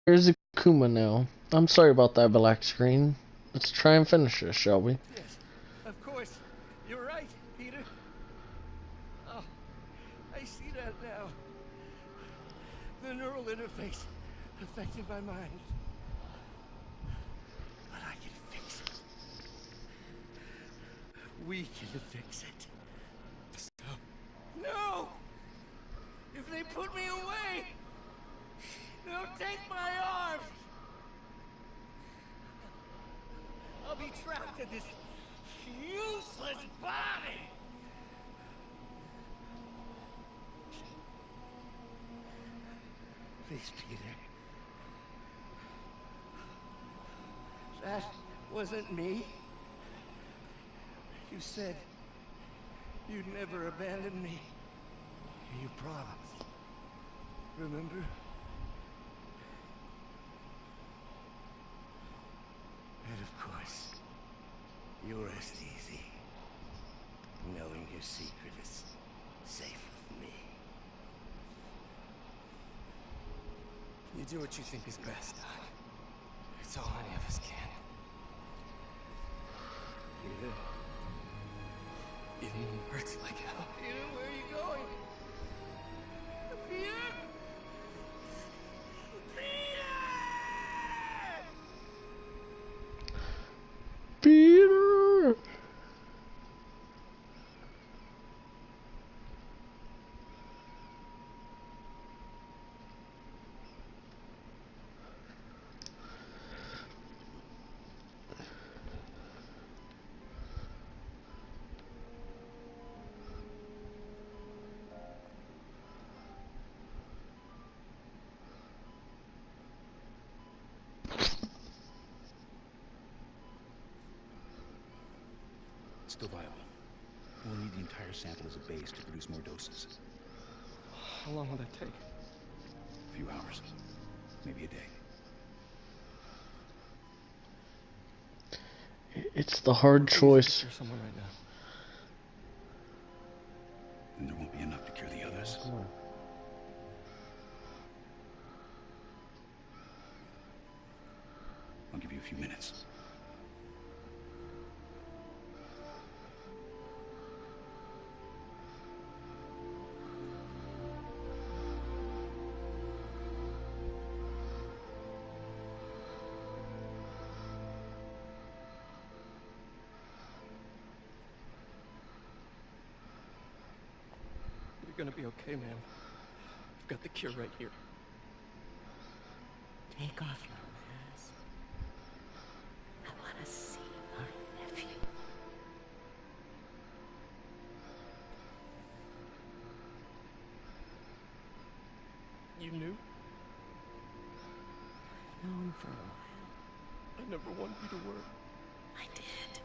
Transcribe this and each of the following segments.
There's Akuma now. I'm sorry about that black screen. Let's try and finish this, shall we? Yes, of course. You're right, Peter. Oh, I see that now. The neural interface affected my mind. But I can fix it. We can fix it. Stop. No! If they put me away, they'll take my arms! I'll be trapped in this useless body! Please, Peter. That wasn't me. You said you'd never abandon me. You promised. Remember? And of course, you rest easy, knowing your secret is safe with me. You do what you think is best, Doc. It's all any of us can. Peter? Even when it hurts like hell. Peter, where are you going? Peter? Peter! Peter! Still viable. We'll need the entire sample as a base to produce more doses. How long will that take? A few hours. Maybe a day. It's the hard choice. Cure someone right now. And there won't be enough to cure the others. Come on. I'll give you a few minutes. You're gonna be okay, man. I've got the cure right here. Take off your mask. I want to see our nephew. You knew? I've known for a while. I never wanted you to work. I did.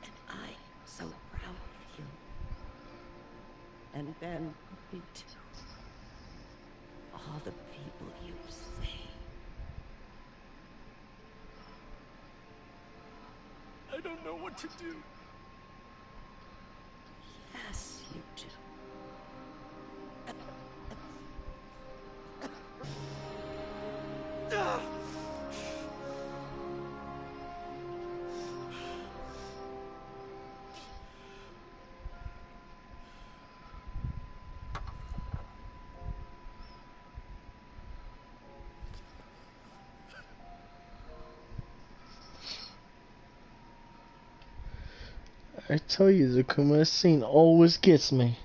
And I'm so proud of you. And Ben would be too. All the people you saved. I don't know what to do. Yes, you do. I tell you, Akuma, this scene always gets me.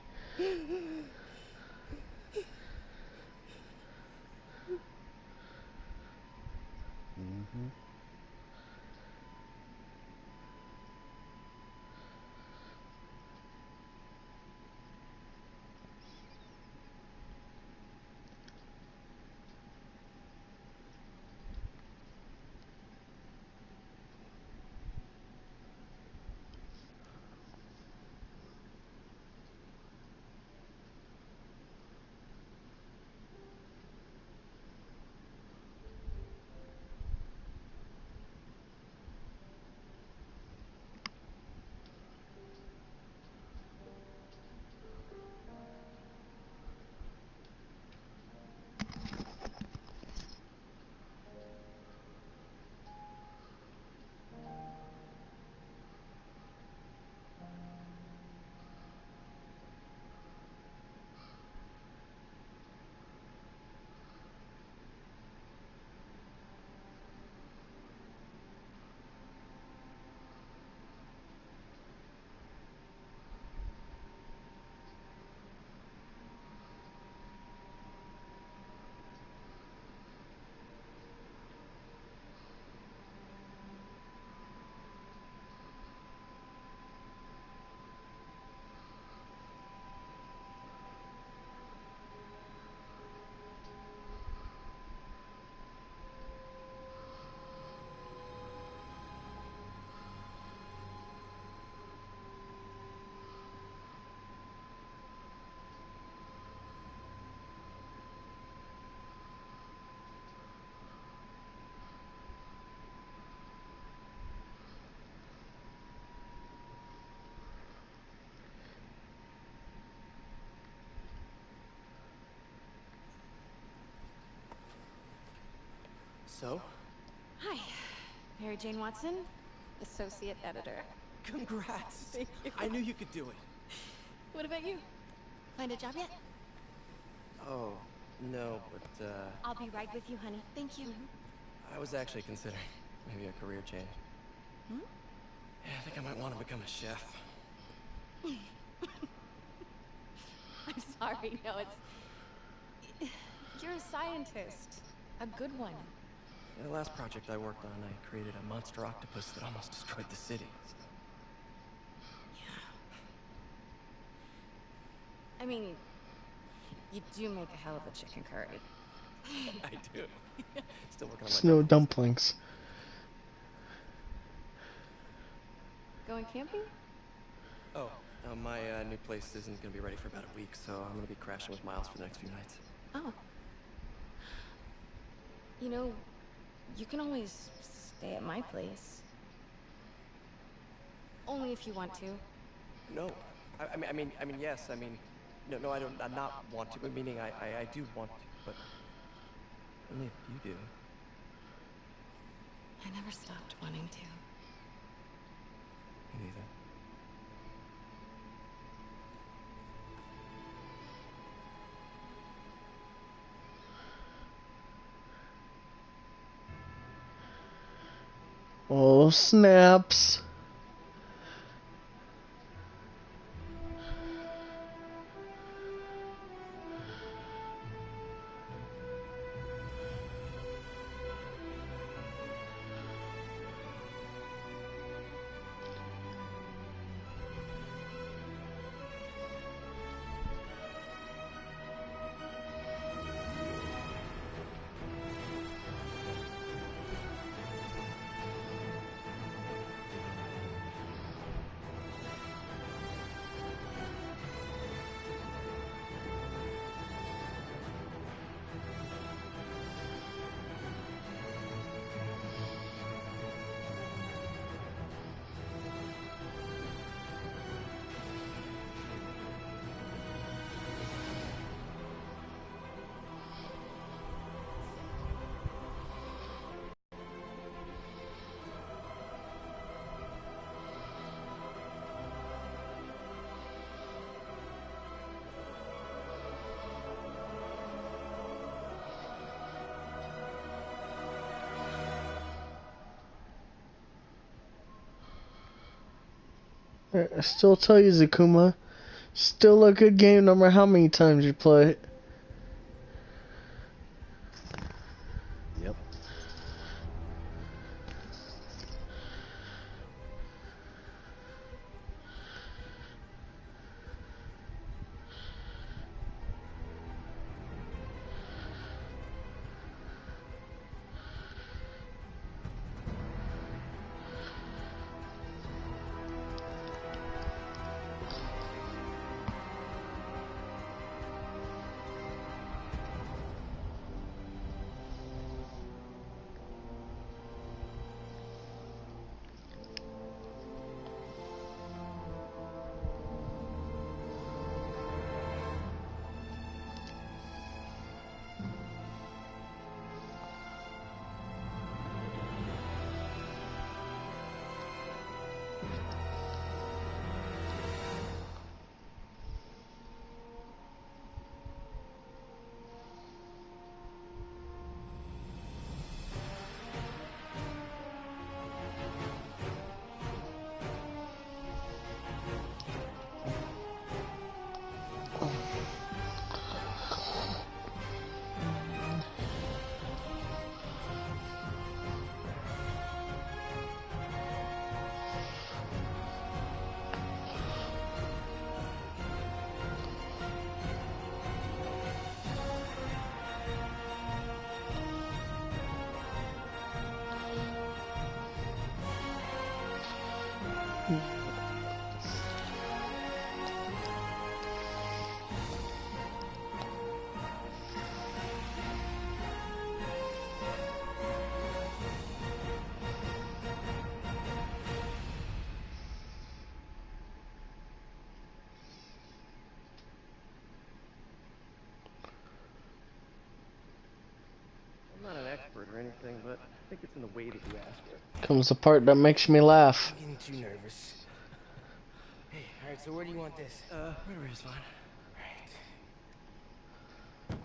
So? Hi, Mary Jane Watson, associate editor. Congrats! Thank you. I knew you could do it. What about you? Find a job yet? Oh, no, but, I'll be right with you, honey. Thank you. I was actually considering maybe a career change. Hmm? Yeah, I think I might want to become a chef. I'm sorry, no, it's... You're a scientist. A good one. Yeah, the last project I worked on, I created a monster octopus that almost destroyed the city. I mean, you do make a hell of a chicken curry. I do. Still working on my Snow dumplings. dumplings. Going camping? Oh, my new place isn't gonna be ready for about a week, so I'm gonna be crashing with Miles for the next few nights. Oh. You know, you can always stay at my place. Only if you want to. No, I mean, yes. I mean, no, I don't. I'm not want to. Meaning, I do want to, but only if you do. I never stopped wanting to. Me neither. Oh, snaps. I still tell you, Zakuma, still a good game no matter how many times you play it. Yep. I'm not an expert or or anything, but I think it's in the way that you ask for it. Comes the part that makes me laugh. I'm getting too nervous. Hey, alright, so where do you want this? Whatever is fine. Right.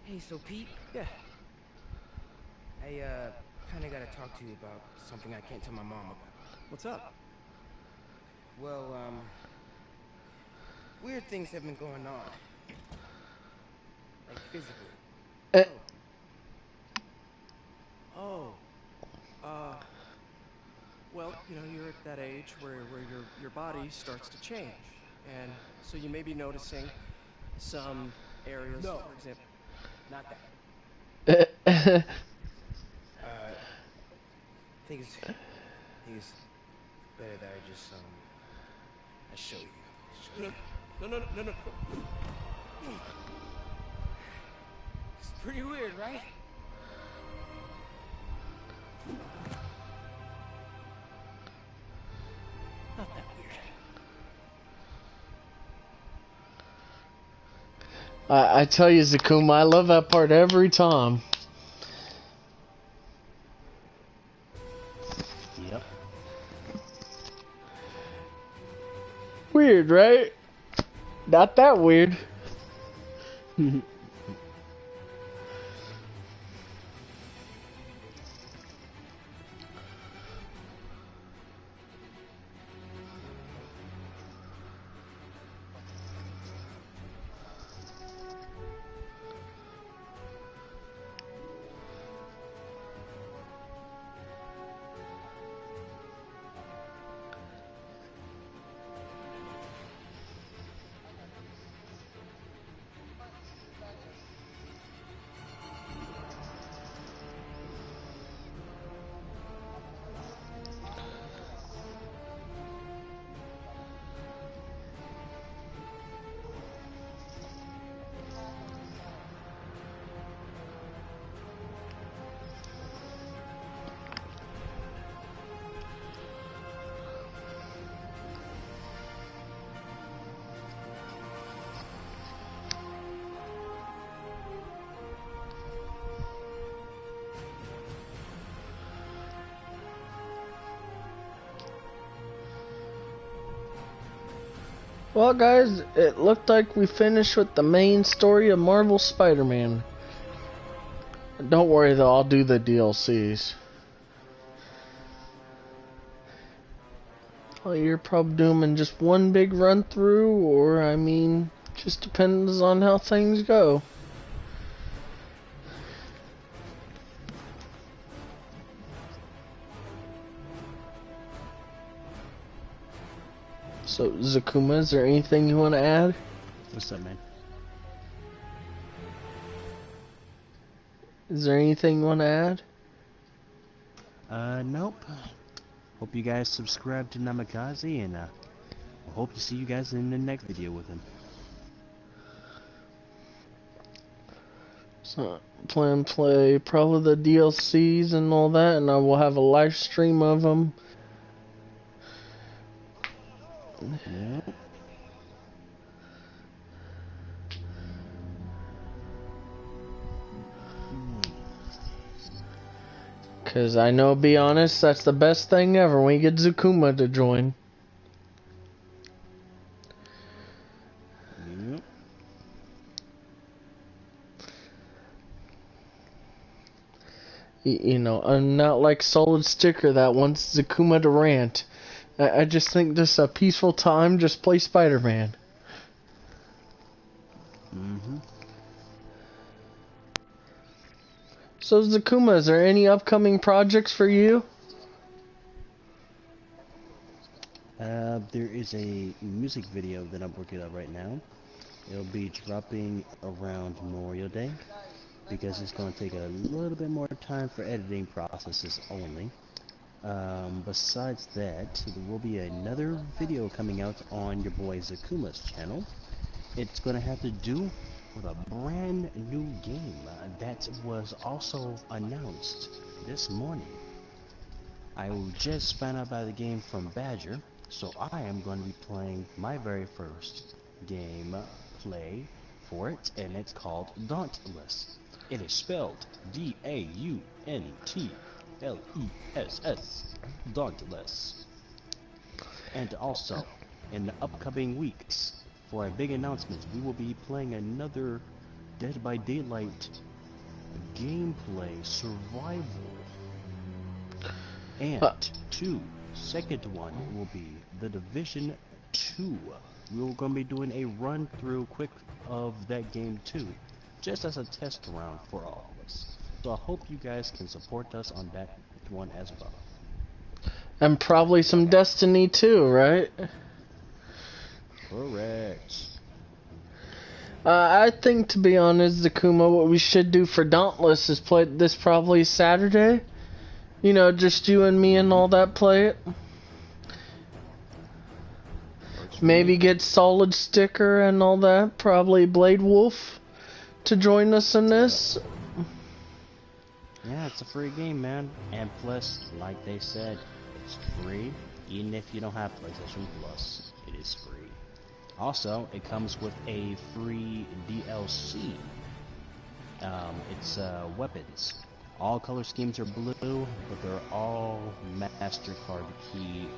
Hey, so Pete? Yeah. I, kinda gotta talk to you about something I can't tell my mom about. What's up? Well, weird things have been going on. Like, physically. Eh, Oh. Well, you know, you're at that age where your body starts to change. And so you may be noticing some areas, No. for example. Not that. I think it's better that I just, I show you. No. It's pretty weird, right? Not that weird. I tell you, Zakuma, I love that part every time. Yep. Weird, right? Not that weird. Well, guys, it looked like we finished with the main story of Marvel Spider-Man. Don't worry though, I'll do the DLCs. Well, you're probably doing just one big run through, or I mean, just depends on how things go. So, Zakuma, is there anything you want to add? What's up, man? Is there anything you want to add? Nope. Hope you guys subscribe to Namikaze, and I hope to see you guys in the next video with him. So, plan play probably the DLCs and all that, and I will have a live stream of them. Yep. Cause I know, be honest, that's the best thing ever when you get Zakuma to join. Yep. You know, I'm not like Solid Sticker that wants Zakuma to rant. I just think this a peaceful time, just play Spider-Man. Mm-hmm. So Zakuma, is there any upcoming projects for you? There is a music video that I'm working on right now. It'll be dropping around Memorial Day, because it's going to take a little bit more time for editing processes only. Besides that, there will be another video coming out on your boy Zakuma's channel. It's going to have to do with a brand new game that was also announced this morning. I just found out about the game from Badger, so I am going to be playing my very first game play for it, and it's called Dauntless. It is spelled Dauntless. Dauntless. And also, in the upcoming weeks, for a big announcement, we will be playing another Dead by Daylight gameplay survival. And second one will be The Division 2. We're going to be doing a run through quick of that game too, just as a test round for all of us. So I hope you guys can support us on that one as well. And probably some Destiny too, right? Correct. I think, to be honest, Zakuma, what we should do for Dauntless is play this probably Saturday. You know, just you and me and all that play it. Maybe get Solid Sticker and all that. Probably Blade Wolf to join us in this. Yeah, it's a free game, man. And plus, like they said, it's free. Even if you don't have PlayStation Plus, it is free. Also, it comes with a free DLC. It's weapons. All color schemes are blue, but they're all MasterCard key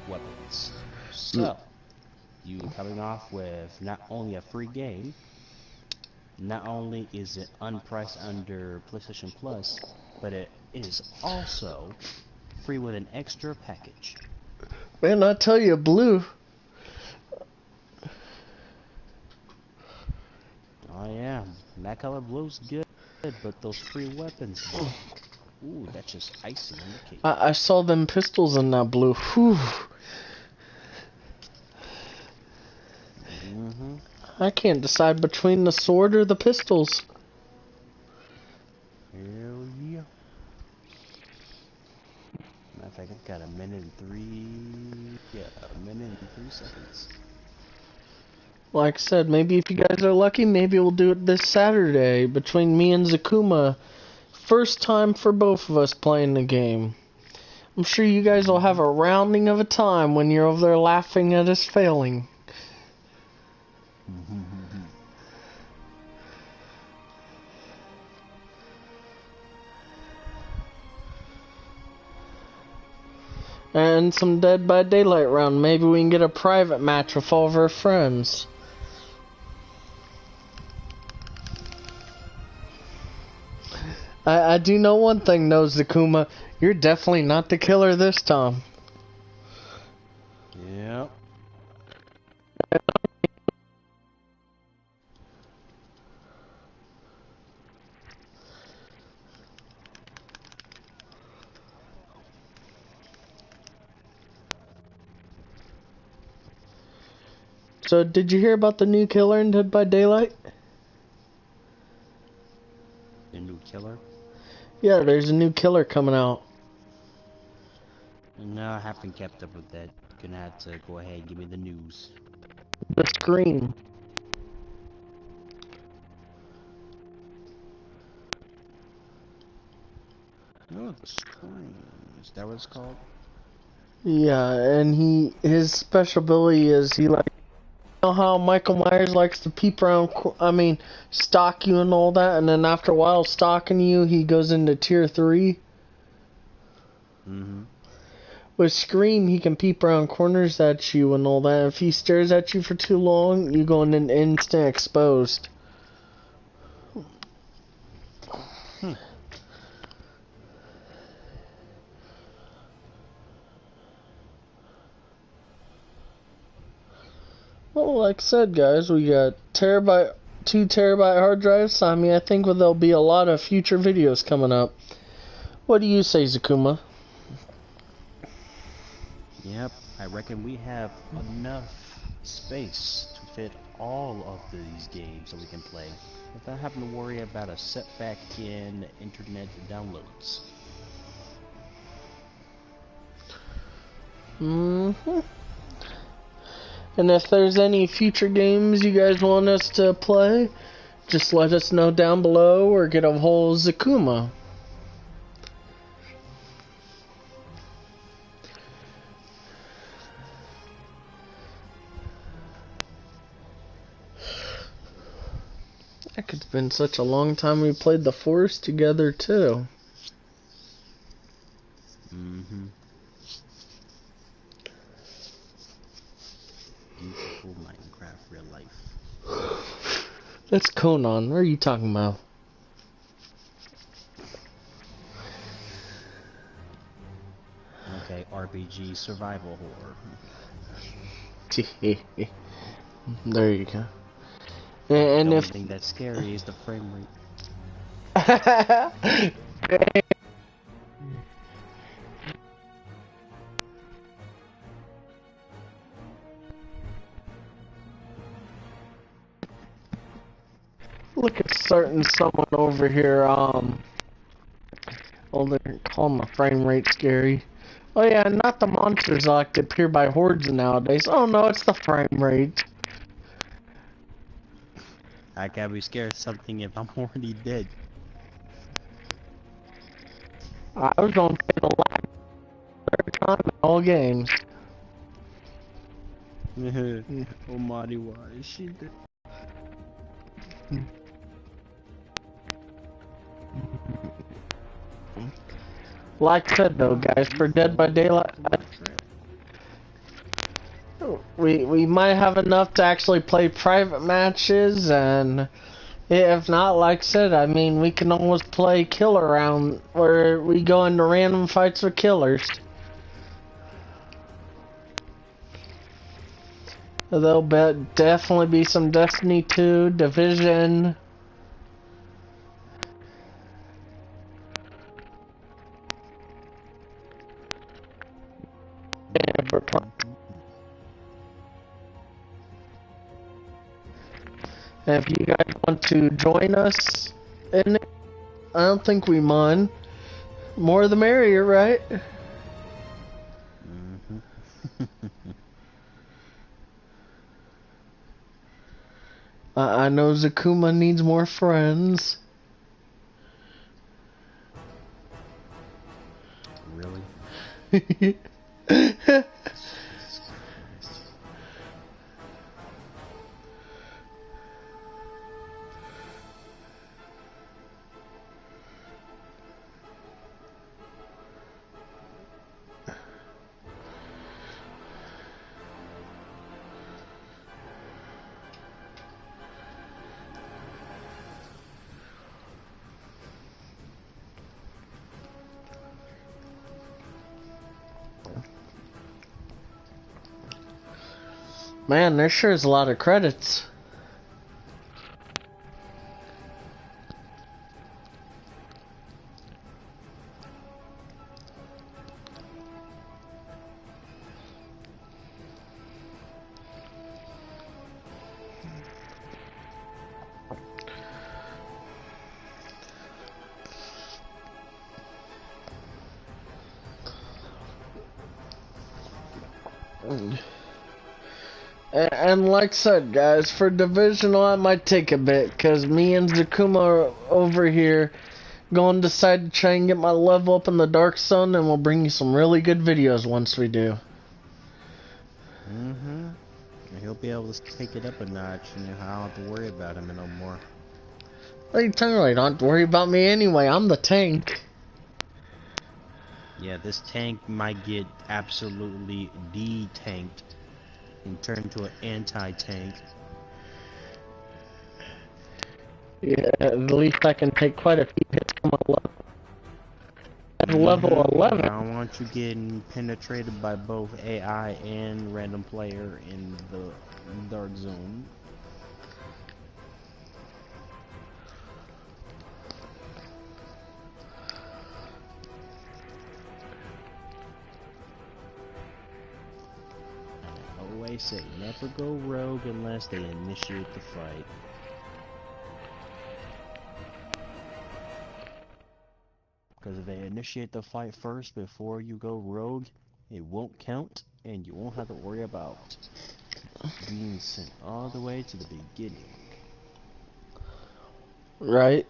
weapons. So, you coming off with not only a free game, not only is it unpriced under PlayStation Plus, but it is also free with an extra package. Man, I tell you, blue. Oh yeah, that color blue's good, but those free weapons, ooh, that's just icing on the cake. I saw them pistols in that blue. Whew. I can't decide between the sword or the pistols. Hell yeah. Matter of fact, I've got a minute and 3 seconds. Like I said, maybe if you guys are lucky, maybe we'll do it this Saturday between me and Zakuma. First time for both of us playing the game. I'm sure you guys will have a rounding of a time when you're over there laughing at us failing. And some Dead by Daylight round. Maybe we can get a private match with all of our friends. I do know one thing though, Zakuma. You're definitely not the killer this time. Yep. So, did you hear about the new killer in Dead by Daylight? The new killer? Yeah, there's a new killer coming out. No, I haven't kept up with that. Gonna have to go ahead and give me the news. The Scream. Oh, the Scream. Is that what it's called? Yeah, and his special ability is he like, you know how Michael Myers likes to peep around, stalk you and all that, and then after a while stalking you, he goes into tier 3? With Scream, he can peep around corners at you and all that. If he stares at you for too long, you go in an instant exposed. Well, like I said, guys, we got 2 terabyte hard drives. I mean, I think there'll be a lot of future videos coming up. What do you say, Zakuma? Yep, I reckon we have enough space to fit all of these games that we can play without having to worry about a setback in internet downloads. And if there's any future games you guys want us to play, just let us know down below or get a hold of Zakuma. Heck, it's been such a long time we played the Forest together, too. Mm-hmm. Beautiful Minecraft real life. That's Conan. What are you talking about? Okay, RPG survival horror. There you go. The And only if thing that's scary is the frame rate. look at certain someone over here, well, they're calling my frame rate scary. Oh yeah, not the monsters that like to appear by hordes nowadays. Oh no, it's the frame rate. I can't be scared of something if I'm already dead. I was gonna say the last third time in all games. Oh Marty, why is she dead? Like I said though, guys, for Dead by Daylight, we might have enough to actually play private matches, and if not, like I said, I mean, we can always play kill around where we go into random fights with killers. There'll definitely be some Destiny 2, Division. And if you guys want to join us in it, I don't think we mind. More the merrier, right? I know Zakuma needs more friends. Really? Man, there sure is a lot of credits. And like I said, guys, for Divisional, it might take a bit, because me and Zakuma are over here going to decide to try and get my level up in the Dark Sun, and we'll bring you some really good videos once we do. Mm-hmm. He'll be able to take it up a notch, and I don't have to worry about him no more. What are you talking about? You don't have to worry about me anyway. I'm the tank. Yeah, this tank might get absolutely de-tanked and turn into an anti-tank. Yeah, at least I can take quite a few hits from my level. At level 11. I don't want you getting penetrated by both AI and random player in the dark zone. I always say never go rogue unless they initiate the fight. Because if they initiate the fight first before you go rogue, it won't count, and you won't have to worry about being sent all the way to the beginning. Right.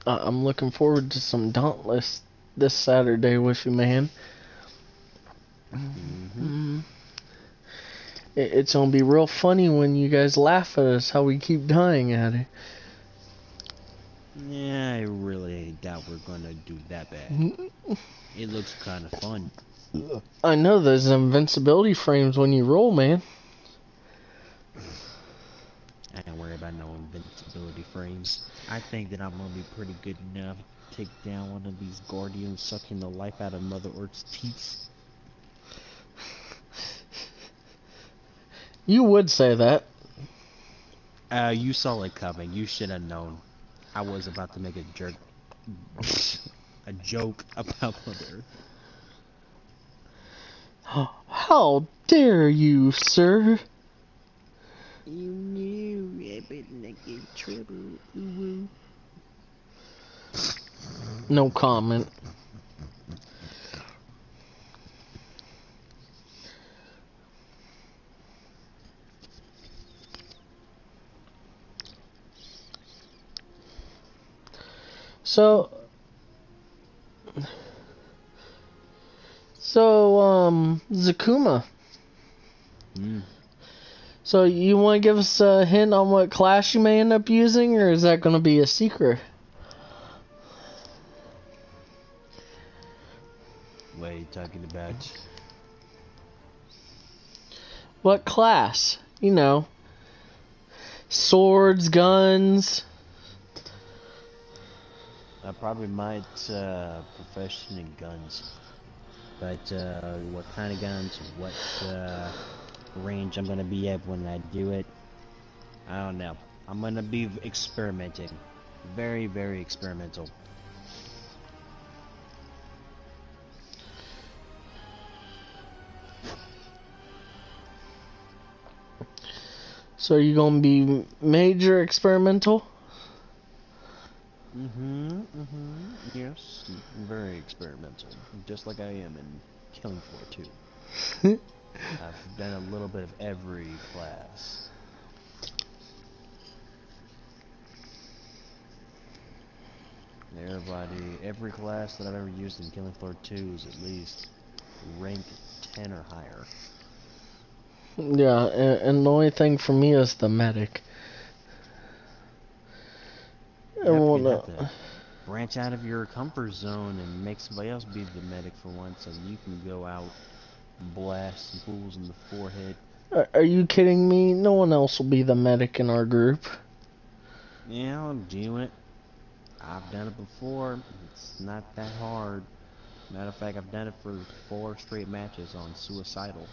I'm looking forward to some Dauntless this Saturday with you, man. It's gonna be real funny when you guys laugh at us how we keep dying at it. Yeah, I really doubt we're gonna do that bad. It looks kind of fun. I know there's invincibility frames when you roll, man. I don't worry about no invincibility frames. I think that I'm gonna be pretty good enough to take down one of these guardians sucking the life out of Mother Earth's teeth. You would say that. You saw it coming. You should have known. I was about to make a joke about Mother Earth. How dare you, sir? You knew I better get trouble. Ooh. No comment. So, Zakuma. So you want to give us a hint on what class you may end up using, or is that going to be a secret? What are you talking about? What class? You know, swords, guns. I probably might profession in guns, but what kind of guns, what range I'm gonna be at when I do it, I don't know. I'm gonna be experimenting, very, very experimental. So are you gonna be major experimental? Yes, very experimental, just like I am in Killing Floor 2. I've done a little bit of every class. Every class that I've ever used in Killing Floor 2 is at least rank 10 or higher. Yeah, and the only thing for me is the medic. You have to branch out of your comfort zone and make somebody else be the medic for once, and you can go out and blast some fools in the forehead. Are you kidding me? No one else will be the medic in our group. Yeah, I'll do it. I've done it before. It's not that hard. Matter of fact, I've done it for 4 straight matches on Suicidal.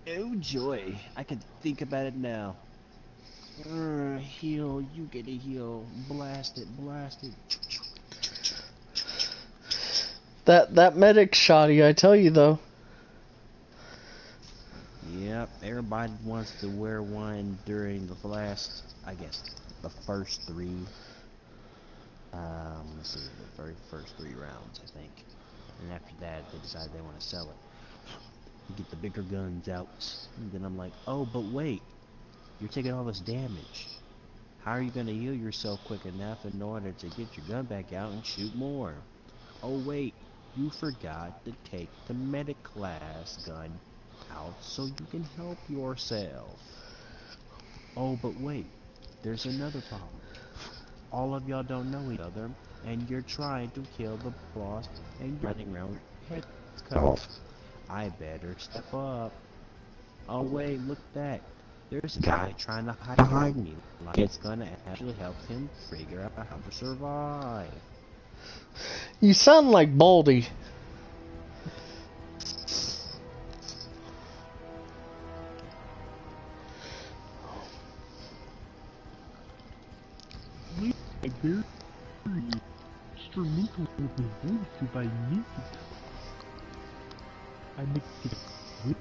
Oh joy, I can think about it now. Heal, you get a heal. Blast it, blast it. That medic shoddy, I tell you though. Yep, everybody wants to wear one during the last, I guess, the first 3. Let's see, the very first 3 rounds, I think. And after that, they decide they want to sell it. Get the bigger guns out. And then I'm like, oh, but wait. You're taking all this damage. How are you going to heal yourself quick enough in order to get your gun back out and shoot more? Oh wait, you forgot to take the medic class gun out so you can help yourself. Oh, but wait, there's another problem. All of y'all don't know each other, and you're trying to kill the boss, and you're running around with your heads cut off. I better step up. Oh wait, look at that. There's a guy trying to hide behind me. Like it's gonna actually help him figure out how to survive. You sound like Baldy. I very instrumental with the voice if I need it. I make it good.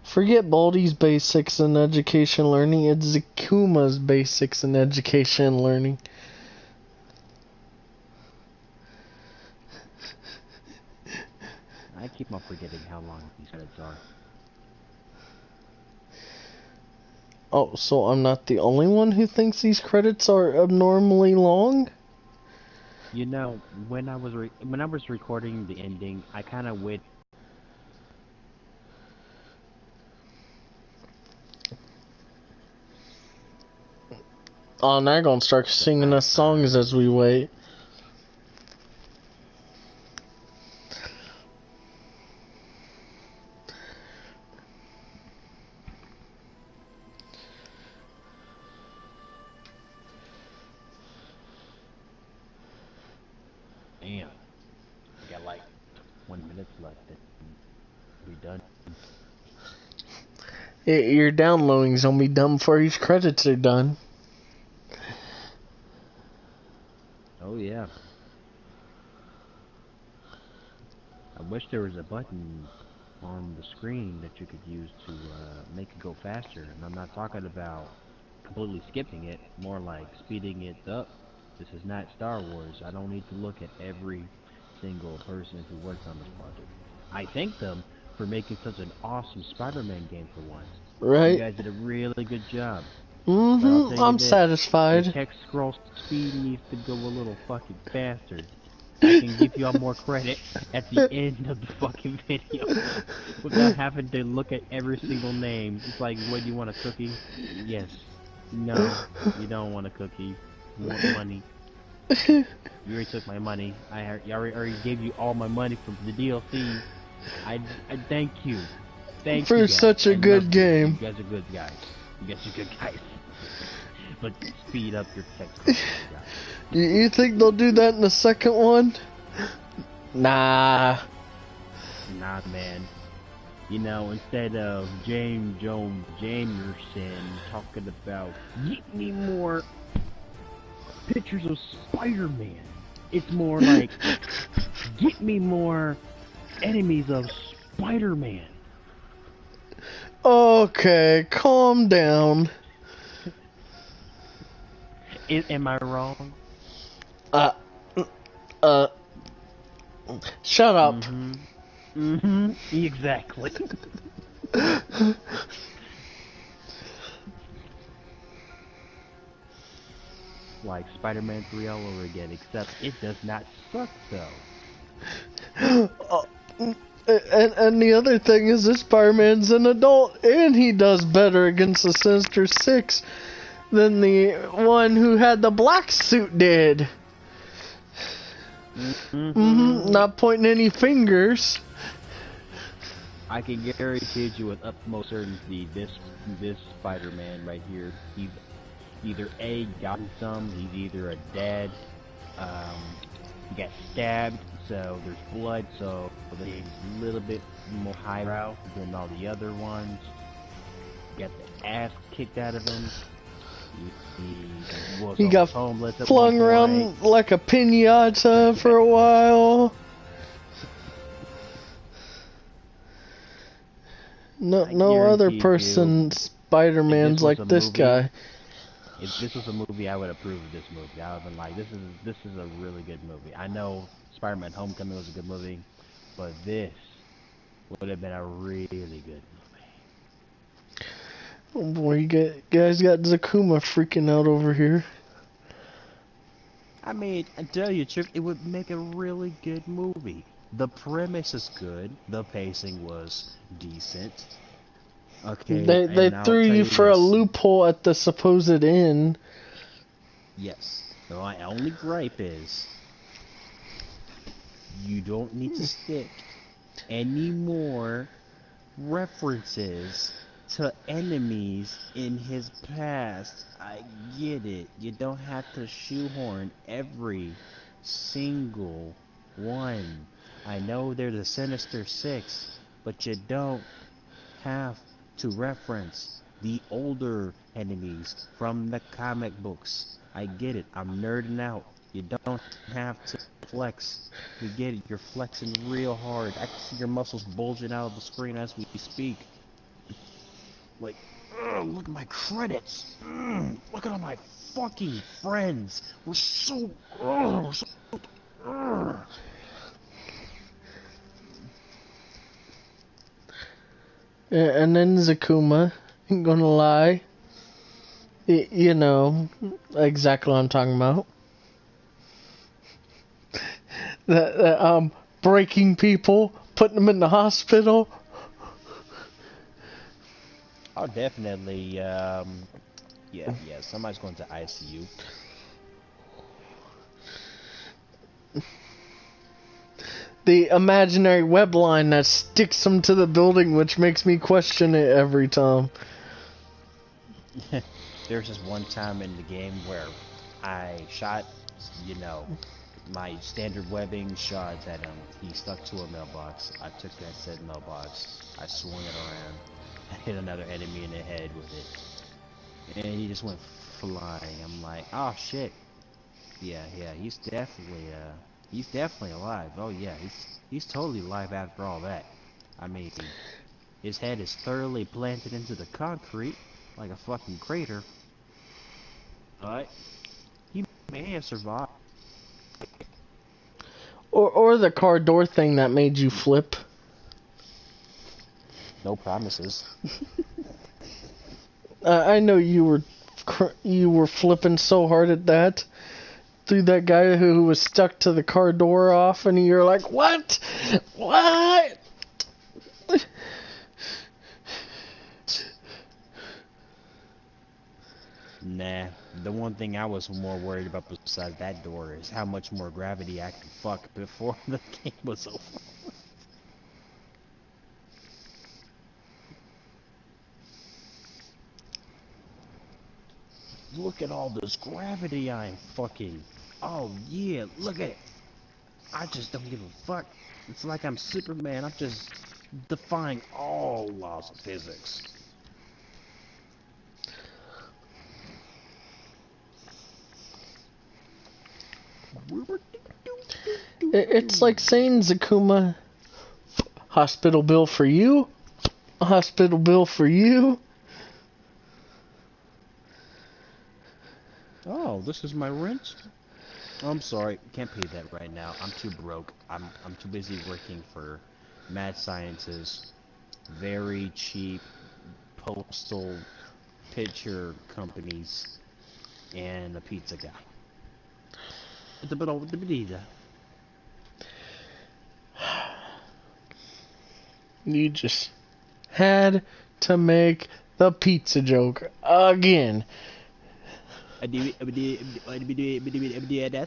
Forget Baldy's basics in education learning. It's Zakuma's basics in education learning. I keep on forgetting how long these credits are. Oh, so I'm not the only one who thinks these credits are abnormally long? You know, when I was recording the ending, I kind of waited. Oh, now they're gonna start singing us songs as we wait. Damn, we got like 1 minute left. And we done. Your downloading's gonna be done before these credits are done. Oh yeah. I wish there was a button on the screen that you could use to make it go faster. And I'm not talking about completely skipping it, more like speeding it up. This is not Star Wars. I don't need to look at every single person who worked on this project. I thank them for making such an awesome Spider-Man game for once. You Right? guys did a really good job. But I'll tell you I'm this, satisfied. your text scroll speed needs to go a little fucking faster. I can give you all more credit at the end of the fucking video without having to look at every single name. It's like, what, do you want a cookie? Yes. No, you don't want a cookie. You want money. You already took my money. I already gave you all my money from the DLC. I thank you. Thank For you guys. such a I good love you. game. You guys are good guys. You guys are good guys. But speed up your text. Guys. You think they'll do that in the second one? Nah. Nah, man. You know, instead of James Jones Jamerson talking about, get me more pictures of Spider-Man, it's more like, get me more enemies of Spider-Man. Okay, calm down. Am I wrong? Shut up. Exactly. Like Spider-Man 3 all over again, except it does not suck though. And the other thing is this Spider-Man's an adult, and he does better against the Sinister Six than the one who had the black suit did. Not pointing any fingers. I can guarantee you with utmost certainty this Spider-Man right here, he's either A, gotten some, he's either a dead, he got stabbed, so there's blood, so he's a little bit more highbrow than all the other ones. Got the ass kicked out of him. He got flung around like a piñata for a while. No other person Spider-Man's like this guy. If this was a movie, I would approve of this movie. I would have been like, this is a really good movie. I know Spider-Man Homecoming was a good movie, but this would have been a really good movie. Oh boy, you guys got Zakuma freaking out over here. I mean, I tell you, Chip, it would make a really good movie. The premise is good. The pacing was decent. Okay. They threw you for a loophole at the supposed end. Yes. My only gripe is you don't need to stick any more references to enemies in his past. I get it. You don't have to shoehorn every single one. I know they're the Sinister Six, but you don't have to reference the older enemies from the comic books. I get it. I'm nerding out. You don't have to flex. We get it. You're flexing real hard. I can see your muscles bulging out of the screen as we speak. Like, look at my credits. Look at all my fucking friends. We're so. And then Zakuma, ain't gonna lie. You know exactly what I'm talking about. Breaking people, putting them in the hospital. Oh, definitely. Yeah. Somebody's going to ICU. The imaginary web line that sticks them to the building, which makes me question it every time. There's just one time in the game where I shot, you know, my standard webbing shots at him. He stuck to a mailbox. I took that said mailbox. I swung it around. I hit another enemy in the head with it. And he just went flying. I'm like, oh shit. Yeah, he's definitely alive. Oh yeah, he's totally alive after all that. I mean, his head is thoroughly planted into the concrete like a fucking crater. But he may have survived. Or the car door thing that made you flip. No promises. I know you were flipping so hard at that. Through that guy who was stuck to the car door off, and you're like, what? What? Nah, the one thing I was more worried about besides that door is how much more gravity I could fuck before the game was over. Look at all this gravity I'm fucking. Oh yeah, look at it. I just don't give a fuck. It's like I'm Superman. I'm just defying all laws of physics. It's like saying, Zakuma, hospital bill for you, hospital bill for you. Oh, this is my rent? I'm sorry, can't pay that right now. I'm too broke. I'm too busy working for mad scientists, very cheap postal picture companies, and a pizza guy. You just had to make the pizza joke again. That's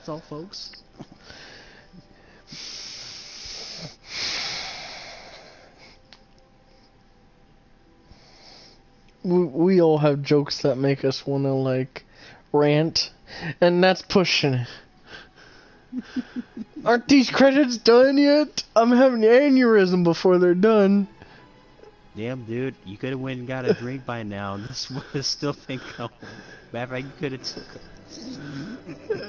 all, folks. We all have jokes that make us want to, like, rant, and that's pushing it. Aren't these credits done yet? I'm having an aneurysm before they're done. Damn, dude, you could have went and got a drink by now. This would have still been going. Matter of fact, you could have took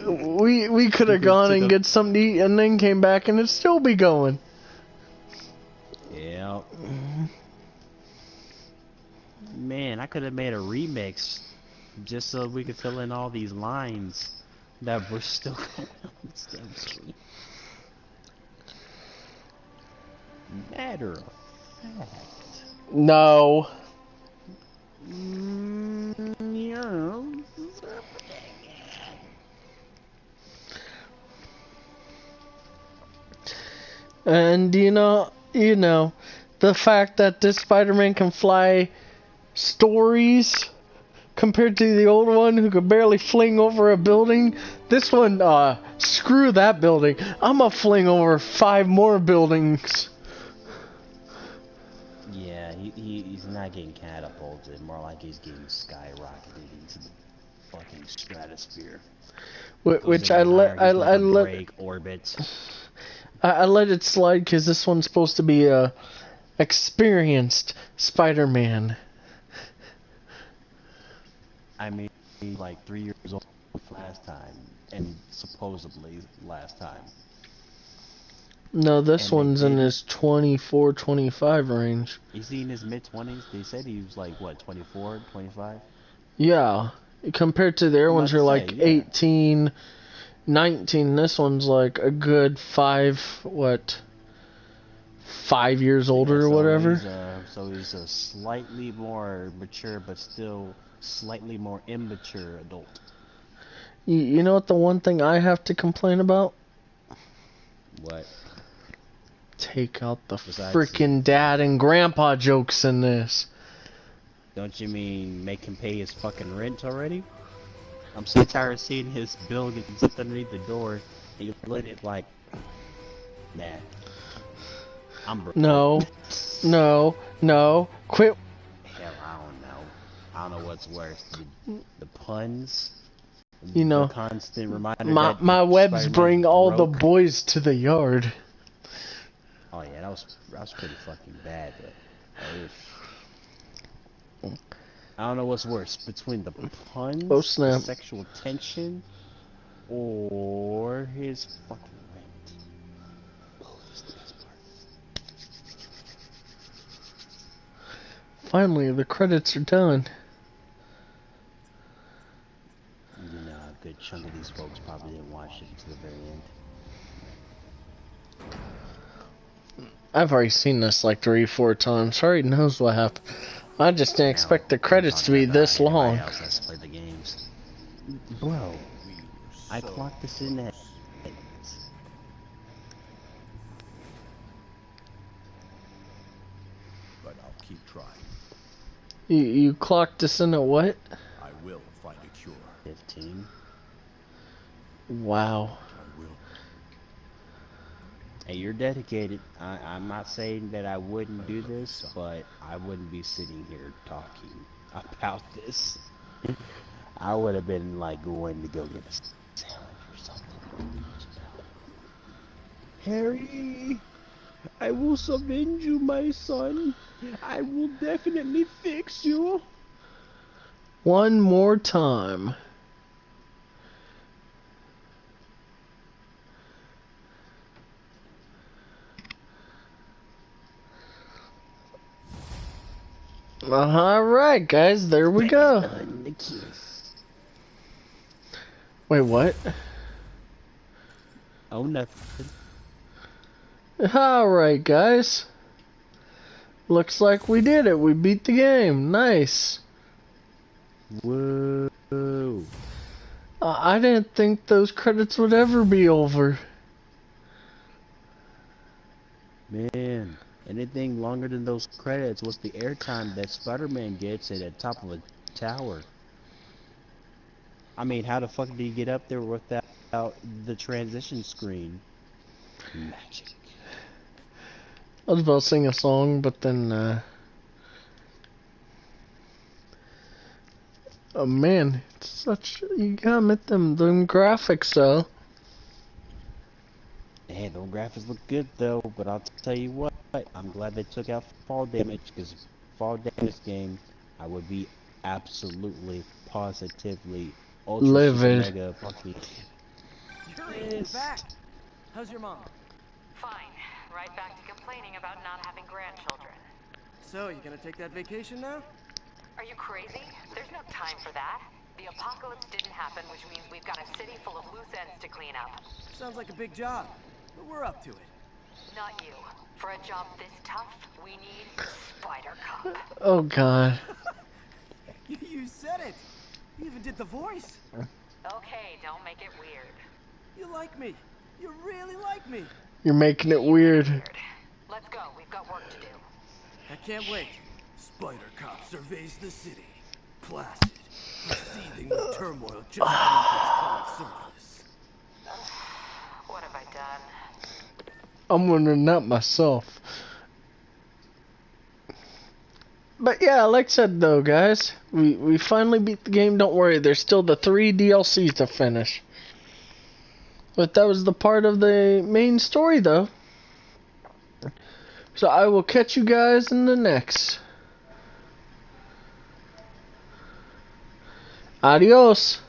We could have gone and get something to eat and then came back and it'd still be going. Yeah. Man, I could have made a remix just so we could fill in all these lines that were still going on this damn screen. Matter of fact. No. Yeah. And you know, the fact that this Spider-Man can fly stories compared to the old one who could barely fling over a building. This one, screw that building. I'm gonna fling over 5 more buildings. Yeah, he's not getting catapulted, more like he's getting skyrocketed into the fucking stratosphere. Which I let orbit. I let it slide because this one's supposed to be a experienced Spider-Man. I mean, like 3 years old last time, and supposedly last time. No, this one's in his 24, 25 range. Is he in his mid-20s? They said he was like, what, 24, 25? Yeah. Compared to the other ones who are like 18, 19, this one's like a good 5 years older or whatever. So he's a slightly more mature, but still slightly more immature adult. You know what the one thing I have to complain about? What? Take out the Besides freaking dad and grandpa jokes in this. Don't you mean make him pay his fucking rent already? I'm so tired of seeing his bill getting slipped underneath the door, and you let it like, nah. I'm broke. No, no, quit. Hell, I don't know. I don't know what's worse, the puns, You know, the constant reminder my that webs Spider-Man's bring all the broke. boys to the yard. Oh yeah, that was pretty fucking bad, but I don't know what's worse between the puns, Oh the snap. sexual tension, or his fucking rent. Oh, that's the best part. Finally, the credits are done. You know, a good chunk of these folks probably didn't watch it until the very end. I've already seen this like 3-4 times. I already knows what happened. I just didn't expect the credits to be this long. Else has to play the games. Bro, I clocked this in at. But I'll keep trying. You clocked this in at what? I will find a cure. 15. Wow. I will. Hey, you're dedicated. I'm not saying that I wouldn't do this, but I wouldn't be sitting here talking about this. I would have been like going to go get a sandwich or something. Harry, I will avenge you, my son. I will definitely fix you. One more time. Alright, guys, there we go. Wait, what? Oh, nothing. Alright, guys. Looks like we did it. We beat the game. Nice. Whoa. I didn't think those credits would ever be over. Man, anything longer than those credits was the airtime that Spider-Man gets at the top of a tower. I mean, how the fuck do you get up there without the transition screen? Magic. I was about to sing a song, but then, oh man, it's such, you gotta admit them graphics though. Hey, those graphics look good though, but I'll tell you what, I'm glad they took out fall damage, because fall damage game, I would be absolutely, positively, ultra Livid. mega fucking. Yuri, you're back. How's your mom? Fine. Right back to complaining about not having grandchildren. So, you gonna take that vacation now? Are you crazy? There's no time for that. The apocalypse didn't happen, which means we've got a city full of loose ends to clean up. Sounds like a big job, but we're up to it. Not you. For a job this tough, we need Spider Cop. Oh god. You said it. You even did the voice. Okay, don't make it weird. You like me. You really like me. You're making it weird. Let's go. We've got work to do. I can't wait. Spider Cop surveys the city. Placid. Seething with turmoil just beneath its cold surface. What have I done? I'm wondering that myself. But yeah, like I said though, guys, we finally beat the game. Don't worry, there's still the 3 DLCs to finish. But that was the part of the main story though. So I will catch you guys in the next. Adios.